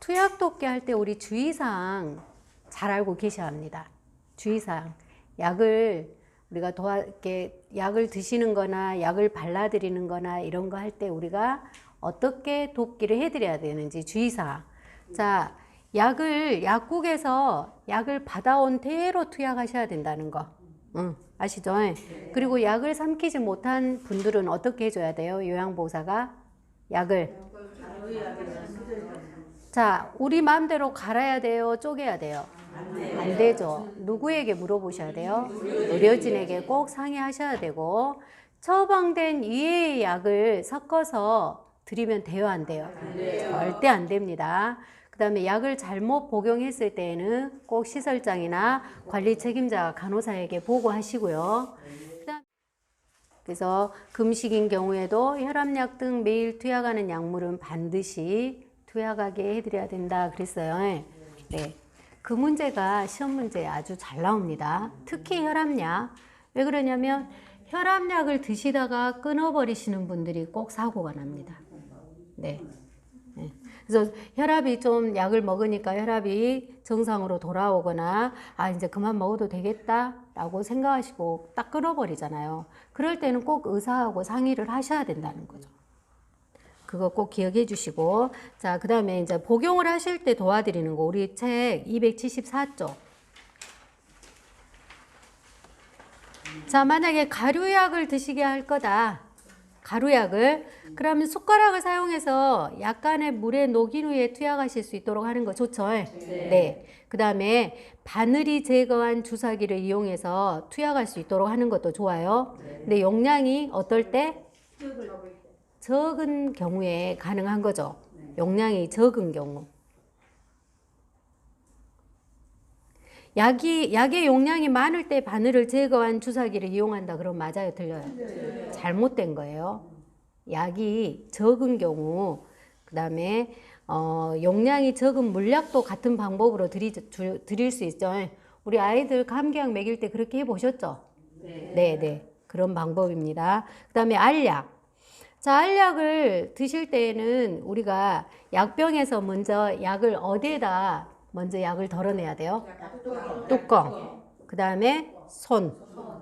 투약 돕기 할 때 우리 주의사항 잘 알고 계셔야 합니다. 주의사항. 약을 우리가 이렇게 약을 드시는 거나 약을 발라드리는 거나 이런 거 할 때 우리가 어떻게 돕기를 해드려야 되는지 주의사항. 자, 약국에서 약을 받아온 대로 투약하셔야 된다는 거. 아시죠? 그리고 약을 삼키지 못한 분들은 어떻게 해줘야 돼요? 요양보호사가 약을. 자, 우리 마음대로 갈아야 돼요? 쪼개야 돼요? 안 되죠. 누구에게 물어보셔야 돼요? 의료진에게 꼭 상의하셔야 되고, 처방된 이외의 약을 섞어서 드리면 돼요? 안 돼요? 절대 안 됩니다. 그 다음에 약을 잘못 복용했을 때에는 꼭 시설장이나 관리 책임자 간호사에게 보고하시고요. 그래서 금식인 경우에도 혈압약 등 매일 투약하는 약물은 반드시 투약하게 해드려야 된다 그랬어요. 네. 그 문제가 시험 문제에 아주 잘 나옵니다. 특히 혈압약. 왜 그러냐면 혈압약을 드시다가 끊어버리시는 분들이 꼭 사고가 납니다. 네. 네. 그래서 혈압이 좀 약을 먹으니까 혈압이 정상으로 돌아오거나 아 이제 그만 먹어도 되겠다 라고 생각하시고 딱 끊어버리잖아요. 그럴 때는 꼭 의사하고 상의를 하셔야 된다는 거죠. 그거 꼭 기억해 주시고, 자, 그 다음에 이제 복용을 하실 때 도와드리는 거, 우리 책 274쪽. 자, 만약에 가루약을 드시게 할 거다. 가루약을. 그러면 숟가락을 사용해서 약간의 물에 녹인 후에 투약하실 수 있도록 하는 거 좋죠? 네. 그 다음에 바늘이 제거한 주사기를 이용해서 투약할 수 있도록 하는 것도 좋아요. 근데 용량이 어떨 때? 적은 경우에 가능한 거죠. 용량이 적은 경우. 약의 용량이 많을 때 바늘을 제거한 주사기를 이용한다. 그럼 맞아요? 틀려요? 잘못된 거예요. 약이 적은 경우, 그 다음에 용량이 적은 물약도 같은 방법으로 드릴 수 있죠. 우리 아이들 감기약 먹일 때 그렇게 해보셨죠? 네. 그런 방법입니다. 그 다음에 알약. 자, 알약을 드실 때에는 우리가 약병에서 먼저 약을 어디에다 먼저 약을 덜어내야 돼요? 뚜껑. 그 다음에 손.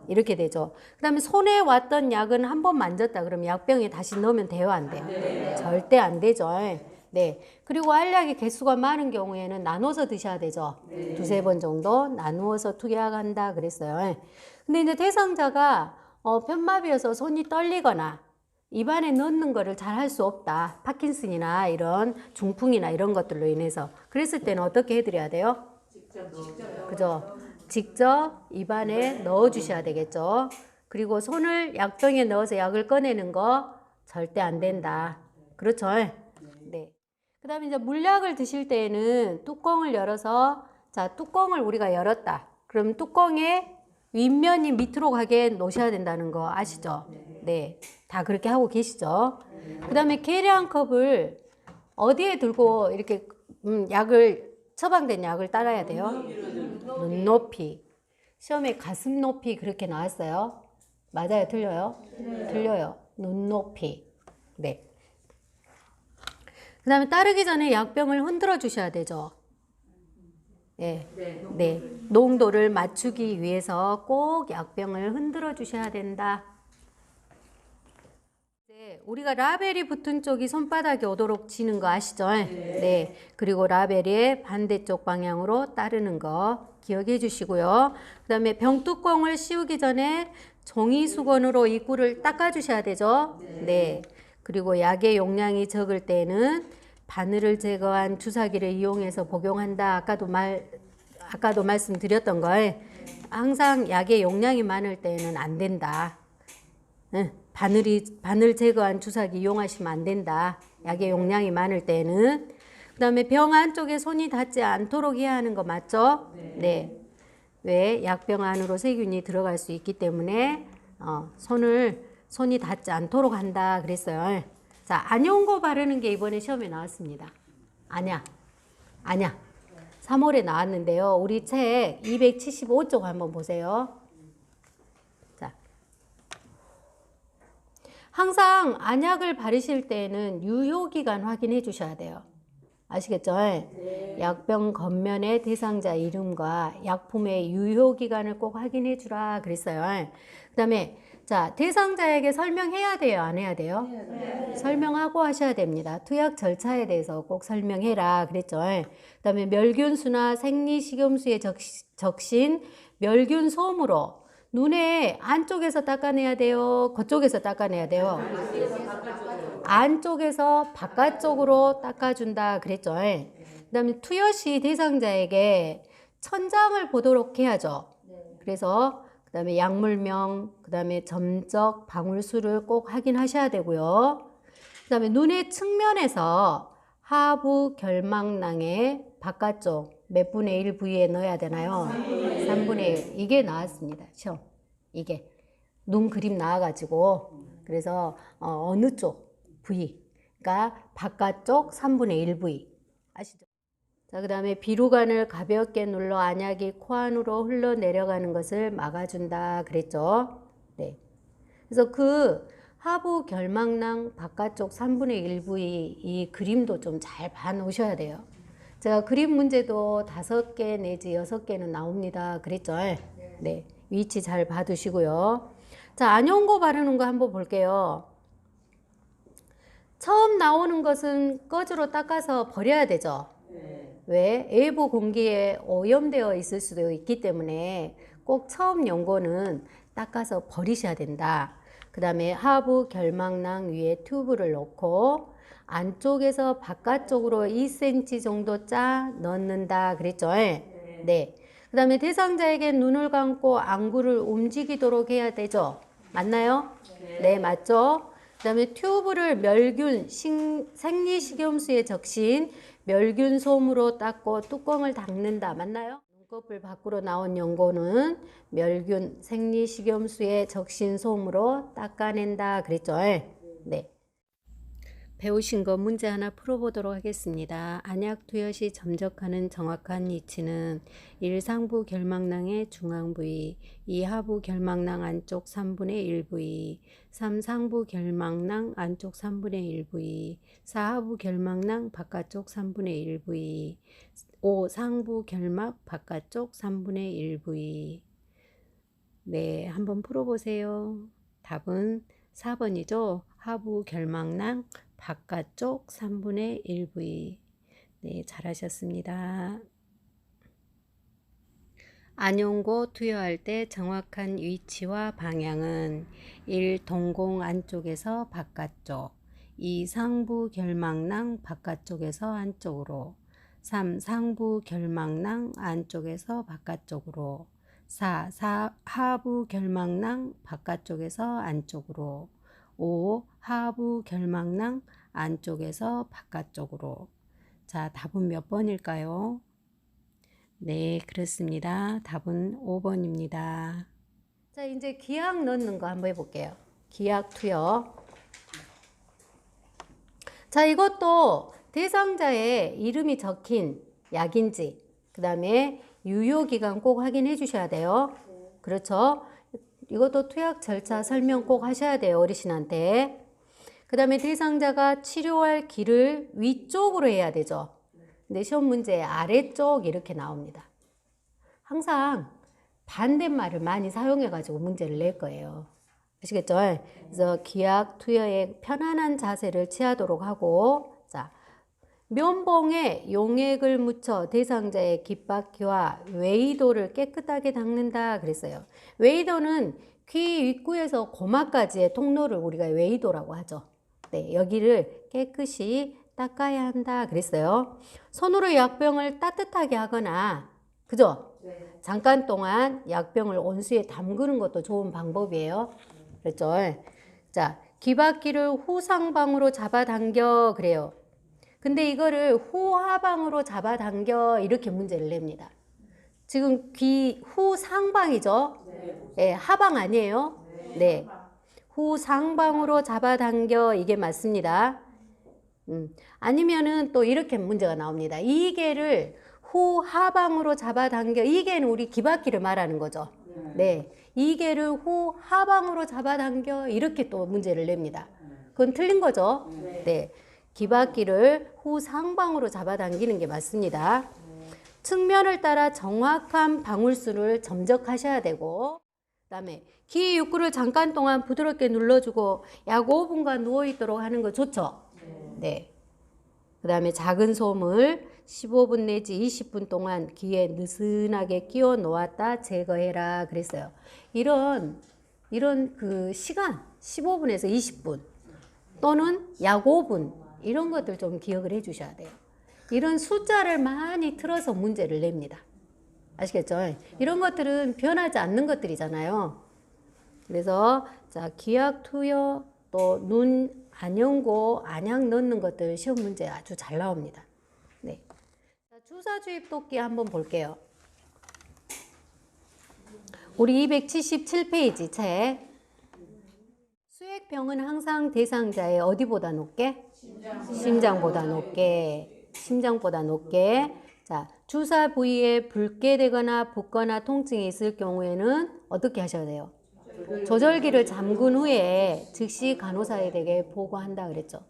이렇게 되죠. 그 다음에 손에 왔던 약은 한 번 만졌다 그러면 약병에 다시 넣으면 돼요? 안 돼요? 절대 안 되죠. 네. 그리고 알약이 개수가 많은 경우에는 나눠서 드셔야 되죠. 두세 번 정도 나누어서 투약한다 그랬어요. 근데 이제 대상자가 편마비여서 손이 떨리거나 입안에 넣는 거를 잘 할 수 없다. 파킨슨이나 이런 중풍이나 이런 것들로 인해서. 그랬을 때는 어떻게 해드려야 돼요? 그죠? 직접 입안에 넣어 주셔야 되겠죠. 그리고 손을 약병에 넣어서 약을 꺼내는 거 절대 안 된다. 그렇죠? 네. 그 다음에 이제 물약을 드실 때에는 뚜껑을 열어서, 자, 뚜껑을 우리가 열었다. 그럼 뚜껑의 윗면이 밑으로 가게 놓으셔야 된다는 거 아시죠? 네. 다 그렇게 하고 계시죠? 그 다음에 계량 컵을 어디에 들고 이렇게 처방된 약을 따라야 돼요? 눈높이. 시험에 가슴 높이 그렇게 나왔어요? 맞아요? 틀려요? 틀려요. 눈높이. 네. 그 다음에 따르기 전에 약병을 흔들어 주셔야 되죠. 네. 농도를 맞추기 위해서 꼭 약병을 흔들어 주셔야 된다. 우리가 라벨이 붙은 쪽이 손바닥에 오도록 치는 거 아시죠? 네. 그리고 라벨의 반대쪽 방향으로 따르는 거 기억해 주시고요. 그 다음에 병뚜껑을 씌우기 전에 종이 수건으로 입구를 닦아 주셔야 되죠? 네. 그리고 약의 용량이 적을 때는 바늘을 제거한 주사기를 이용해서 복용한다. 아까도 말씀드렸던 걸 항상 약의 용량이 많을 때는 안 된다. 바늘 제거한 주사기 이용하시면 안 된다. 약의 용량이 많을 때는. 그 다음에 병 안쪽에 손이 닿지 않도록 해야 하는 거 맞죠? 네. 왜? 약병 안으로 세균이 들어갈 수 있기 때문에 손이 닿지 않도록 한다 그랬어요. 자, 안ion고 바르는 게 이번에 시험에 나왔습니다. 아냐. 3월에 나왔는데요. 우리 책 275쪽 한번 보세요. 항상 안약을 바르실 때는 유효기간 확인해 주셔야 돼요. 아시겠죠? 약병 겉면의 대상자 이름과 약품의 유효기간을 꼭 확인해 주라 그랬어요. 그 다음에 자, 대상자에게 설명해야 돼요? 안 해야 돼요? 설명하고 하셔야 됩니다. 투약 절차에 대해서 꼭 설명해라 그랬죠. 그 다음에 멸균수나 생리식염수에 적신 멸균솜으로 눈의 안쪽에서 닦아내야 돼요? 겉쪽에서 닦아내야 돼요? 안쪽에서 바깥쪽으로 닦아준다 그랬죠. 그 다음에 투여시 대상자에게 천장을 보도록 해야죠. 그래서 그 다음에 약물명, 그 다음에 점적, 방울수를 꼭 확인하셔야 되고요. 그 다음에 눈의 측면에서 하부 결막낭의 바깥쪽 몇 분의 1 부위에 넣어야 되나요? 3분의 1. 이게 나왔습니다. 시험. 이게 눈 그림 나와가지고 그래서 어느 쪽 부위, 그러니까 바깥쪽 3분의 1 부위 아시죠? 자, 그 다음에 비루관을 가볍게 눌러 안약이 코 안으로 흘러내려가는 것을 막아준다 그랬죠. 네. 그래서 그 하부 결막낭 바깥쪽 3분의 1 부위 이 그림도 좀 잘 봐놓으셔야 돼요. 제가 그림 문제도 5개 내지 6개는 나옵니다 그랬죠. 네. 위치 잘 봐두시고요. 자, 안연고 바르는 거 한번 볼게요. 처음 나오는 것은 꺼즈로 닦아서 버려야 되죠. 왜? 외부 공기에 오염되어 있을 수도 있기 때문에 꼭 처음 연고는 닦아서 버리셔야 된다. 그 다음에 하부 결막낭 위에 튜브를 넣고 안쪽에서 바깥쪽으로 2cm 정도 짜 넣는다 그랬죠. 네. 그 다음에 대상자에게 눈을 감고 안구를 움직이도록 해야 되죠. 맞나요? 네, 맞죠? 그 다음에 튜브를 멸균, 생리식염수에 적신 멸균솜으로 닦고 뚜껑을 닦는다. 맞나요? 눈꺼풀 밖으로 나온 연고는 멸균, 생리식염수에 적신 솜으로 닦아낸다 그랬죠. 네. 배우신 거 문제 하나 풀어보도록 하겠습니다. 안약 투여 시 점적하는 정확한 위치는 1. 상부 결막낭의 중앙 부위, 2. 하부 결막낭 안쪽 3분의 1 부위, 3. 상부 결막낭 안쪽 3분의 1 부위, 4. 하부 결막낭 바깥쪽 3분의 1 부위, 5. 상부 결막 바깥쪽 3분의 1 부위. 네, 한번 풀어보세요. 답은 4번이죠. 하부 결막낭 바깥쪽 3분의 1 부위. 네, 잘하셨습니다. 안연고 투여할 때 정확한 위치와 방향은 1. 동공 안쪽에서 바깥쪽, 2. 상부 결막낭 바깥쪽에서 안쪽으로, 3. 상부 결막낭 안쪽에서 바깥쪽으로, 4. 하부 결막낭 바깥쪽에서 안쪽으로, 5. 하부 결막낭 안쪽에서 바깥쪽으로. 자, 답은 몇 번일까요? 네, 그렇습니다. 답은 5번입니다. 자, 이제 기약 넣는 거 한번 해볼게요. 기약 투여. 자, 이것도 대상자의 이름이 적힌 약인지, 그 다음에 유효기간 꼭 확인해 주셔야 돼요. 그렇죠? 이것도 투약 절차 설명 꼭 하셔야 돼요. 어르신한테. 그 다음에 대상자가 치료할 길을 위쪽으로 해야 되죠. 근데 시험 문제에 아래쪽 이렇게 나옵니다. 항상 반대말을 많이 사용해가지고 문제를 낼 거예요. 아시겠죠? 그래서 기약 투여에 편안한 자세를 취하도록 하고, 자, 면봉에 용액을 묻혀 대상자의 귓바퀴와 웨이도를 깨끗하게 닦는다 그랬어요. 웨이도는 귀 입구에서 고막까지의 통로를 우리가 웨이도라고 하죠. 네, 여기를 깨끗이 닦아야 한다 그랬어요. 손으로 약병을 따뜻하게 하거나, 그죠? 네. 잠깐 동안 약병을 온수에 담그는 것도 좋은 방법이에요. 그렇죠? 자, 귀바퀴를 후상방으로 잡아당겨 그래요. 근데 이거를 후하방으로 잡아당겨 이렇게 문제를 냅니다. 지금 귀 후상방이죠? 네, 하방 아니에요? 네. 후상방으로 잡아당겨 이게 맞습니다. 아니면은 또 이렇게 문제가 나옵니다. 이개를 후하방으로 잡아당겨, 이개는 우리 귀바퀴를 말하는 거죠. 네. 이개를 후하방으로 잡아당겨 이렇게 또 문제를 냅니다. 그건 틀린 거죠. 네. 귀바퀴를 후상방으로 잡아당기는 게 맞습니다. 측면을 따라 정확한 방울수를 점적하셔야 되고, 그 다음에 귀 입구를 잠깐 동안 부드럽게 눌러주고 약 5분간 누워있도록 하는 거 좋죠? 네. 그 다음에 작은 솜을 15분 내지 20분 동안 귀에 느슨하게 끼워 놓았다 제거해라 그랬어요. 이런 그 시간 15분에서 20분 또는 약 5분 이런 것들 좀 기억을 해 주셔야 돼요. 이런 숫자를 많이 틀어서 문제를 냅니다. 아시겠죠? 이런 것들은 변하지 않는 것들이잖아요. 그래서 자, 기약 투여 또 눈 안연고 안약 넣는 것들 시험 문제 아주 잘 나옵니다. 네. 자, 주사 주입 돕기 한번 볼게요. 우리 277페이지 책. 수액병은 항상 대상자의 어디보다 높게? 심장보다 높게. 심장보다 높게. 자, 주사 부위에 붉게 되거나 붓거나 통증이 있을 경우에는 어떻게 하셔야 돼요? 조절기를 잠근 후에 즉시 간호사에게 보고한다 그랬죠.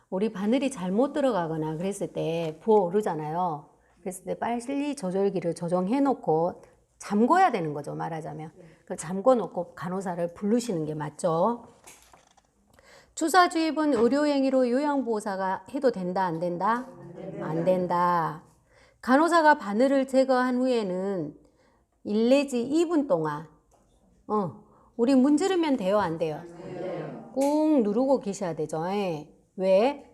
우리 바늘이 잘못 들어가거나 그랬을 때 부어오르잖아요. 그랬을 때 빨리 조절기를 조정해 놓고 잠궈야 되는 거죠, 말하자면. 잠궈 놓고 간호사를 부르시는 게 맞죠. 주사 주입은 의료행위로 요양보호사가 해도 된다, 안 된다? 안 된다. 간호사가 바늘을 제거한 후에는 1 내지 2분 동안 우리 문지르면 돼요, 안 돼요? 꾹 누르고 계셔야 되죠. 왜?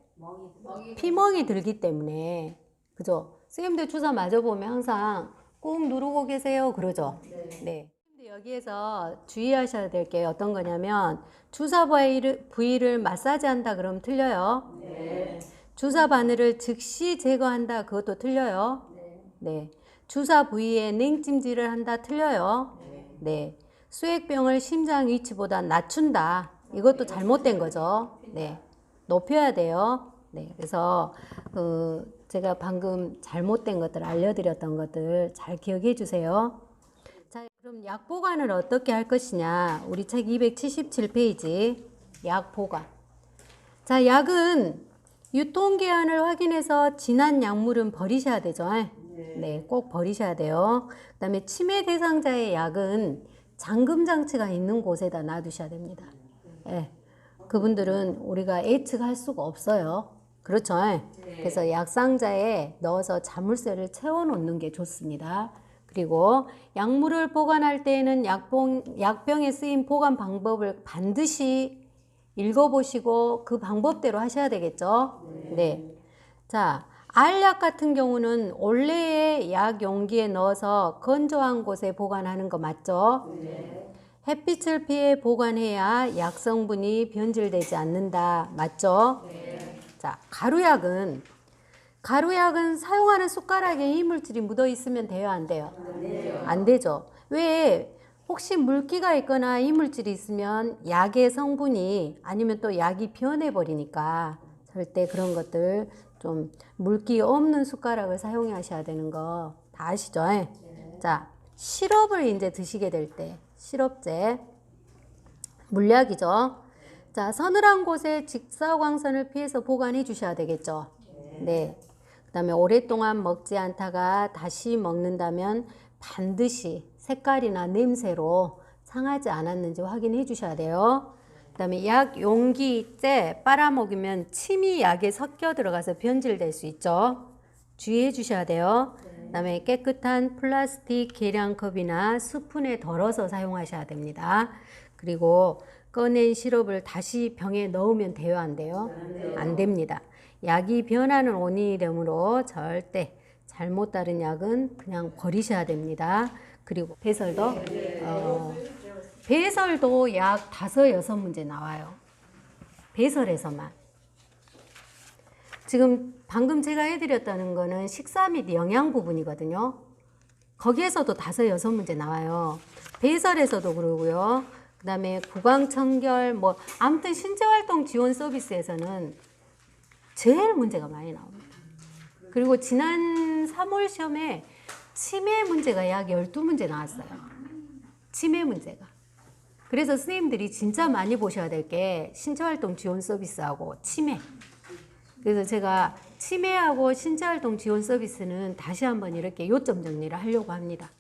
피멍이 들기 때문에. 그죠? 선생님들 주사 맞아보면 항상 꾹 누르고 계세요. 그러죠? 네. 여기에서 주의하셔야 될 게 어떤 거냐면 주사 부위를 마사지한다 그러면 틀려요. 네. 주사 바늘을 즉시 제거한다 그것도 틀려요. 네. 주사 부위에 냉찜질을 한다 틀려요. 네. 수액병을 심장 위치보다 낮춘다. 이것도 잘못된 거죠. 네. 높여야 돼요. 네. 그래서 제가 방금 잘못된 것들 알려드렸던 것들 잘 기억해 주세요. 자, 그럼 약 보관을 어떻게 할 것이냐. 우리 책 277페이지 약 보관. 자, 약은 유통기한을 확인해서 지난 약물은 버리셔야 되죠. 네, 꼭 버리셔야 돼요. 그 다음에 치매 대상자의 약은 잠금 장치가 있는 곳에다 놔두셔야 됩니다. 네, 그분들은 우리가 예측할 수가 없어요. 그렇죠? 그래서 약상자에 넣어서 자물쇠를 채워놓는 게 좋습니다. 그리고 약물을 보관할 때에는 약병에 쓰인 보관 방법을 반드시 읽어보시고 그 방법대로 하셔야 되겠죠? 네. 자, 알약 같은 경우는 올레의 약 용기에 넣어서 건조한 곳에 보관하는 거 맞죠? 햇빛을 피해 보관해야 약 성분이 변질되지 않는다. 맞죠? 자, 가루약은 사용하는 숟가락에 이물질이 묻어 있으면 돼요, 안 돼요? 안 되죠. 왜? 혹시 물기가 있거나 이물질이 있으면 약의 성분이 아니면 또 약이 변해버리니까 절대 그런 것들 좀 물기 없는 숟가락을 사용하셔야 되는 거 다 아시죠? 자, 시럽을 이제 드시게 될 때 시럽제 물약이죠. 자, 서늘한 곳에 직사광선을 피해서 보관해 주셔야 되겠죠. 네. 그 다음에 오랫동안 먹지 않다가 다시 먹는다면 반드시 색깔이나 냄새로 상하지 않았는지 확인해 주셔야 돼요. 그 다음에 약 용기째 빨아먹으면 침이 약에 섞여 들어가서 변질될 수 있죠. 주의해 주셔야 돼요. 그 다음에 깨끗한 플라스틱 계량컵이나 스푼에 덜어서 사용하셔야 됩니다. 그리고 꺼낸 시럽을 다시 병에 넣으면 돼요, 안 돼요? 안 됩니다. 약이 변하는 원인이 되므로 절대 잘못 따른 약은 그냥 버리셔야 됩니다. 그리고 배설도 약 5-6문제 나와요. 배설에서만. 지금 방금 제가 해드렸다는 거는 식사 및 영양 부분이거든요. 거기에서도 5-6문제 나와요. 배설에서도 그러고요. 그 다음에 구강청결, 아무튼 신체활동 지원 서비스에서는 제일 문제가 많이 나옵니다. 그리고 지난 3월 시험에 치매 문제가 약 12문제 나왔어요. 치매 문제가. 그래서 선생님들이 진짜 많이 보셔야 될 게 신체활동 지원 서비스하고 치매. 그래서 제가 치매하고 신체활동 지원 서비스는 다시 한번 이렇게 요점 정리를 하려고 합니다.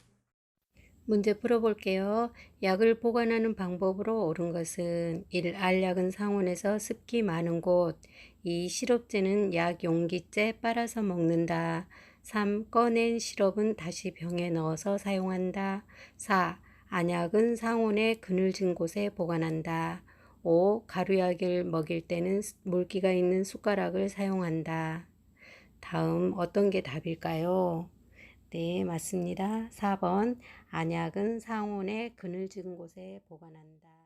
문제 풀어볼게요. 약을 보관하는 방법으로 옳은 것은 1. 알약은 상온에서 습기 많은 곳. 2. 시럽제는 약 용기째 빨아서 먹는다. 3. 꺼낸 시럽은 다시 병에 넣어서 사용한다. 4. 안약은 상온에 그늘진 곳에 보관한다. 5. 가루약을 먹일 때는 물기가 있는 숟가락을 사용한다. 다음 어떤 게 답일까요? 네, 맞습니다. 4번 안약은 상온에 그늘진 곳에 보관한다.